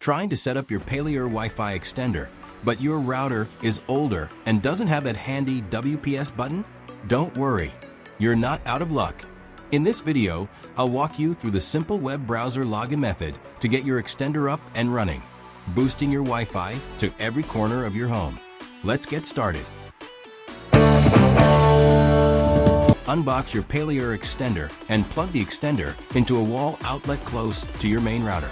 Trying to set up your Paleoer Wi-Fi extender, but your router is older and doesn't have that handy WPS button? Don't worry, you're not out of luck. In this video, I'll walk you through the simple web browser login method to get your extender up and running, boosting your Wi-Fi to every corner of your home. Let's get started. Unbox your Paleoer extender and plug the extender into a wall outlet close to your main router.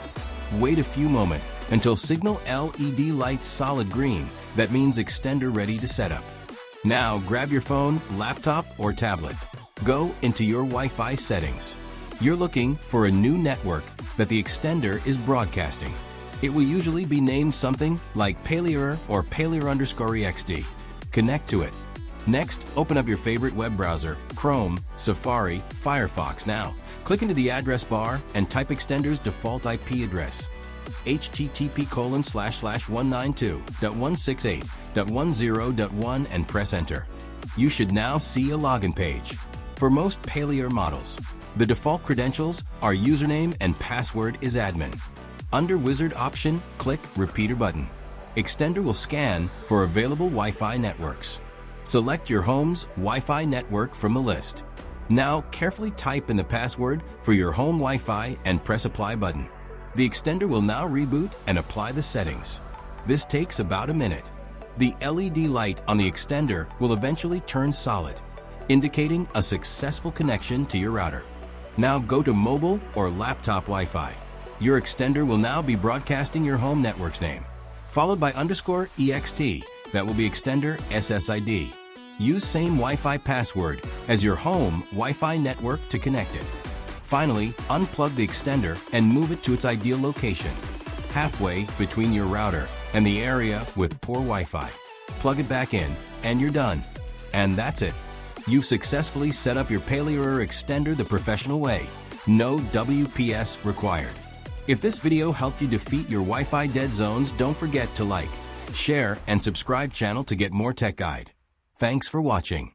Wait a few moments until signal LED lights solid green. That means extender ready to set up. Now grab your phone, laptop, or tablet. Go into your Wi-Fi settings. You're looking for a new network that the extender is broadcasting. It will usually be named something like Paleoer or Paleoer_EXD. Connect to it. Next, open up your favorite web browser, Chrome, Safari, Firefox. Now, click into the address bar and type extender's default IP address, http://192.168.10.1 and press enter. You should now see a login page. For most Paleoer models, the default credentials are username and password is admin. Under Wizard option, click Repeater button. Extender will scan for available Wi-Fi networks. Select your home's Wi-Fi network from the list. Now carefully type in the password for your home Wi-Fi and press Apply button. The extender will now reboot and apply the settings. This takes about a minute. The LED light on the extender will eventually turn solid, indicating a successful connection to your router. Now go to mobile or laptop Wi-Fi. Your extender will now be broadcasting your home network's name, followed by _EXT. That will be extender SSID. Use same Wi-Fi password as your home Wi-Fi network to connect it. Finally, unplug the extender and move it to its ideal location, halfway between your router and the area with poor Wi-Fi. Plug it back in, and you're done. And that's it. You've successfully set up your Paleoer extender the professional way. No WPS required. If this video helped you defeat your Wi-Fi dead zones, don't forget to like, share, and subscribe channel to get more tech guide. Thanks for watching.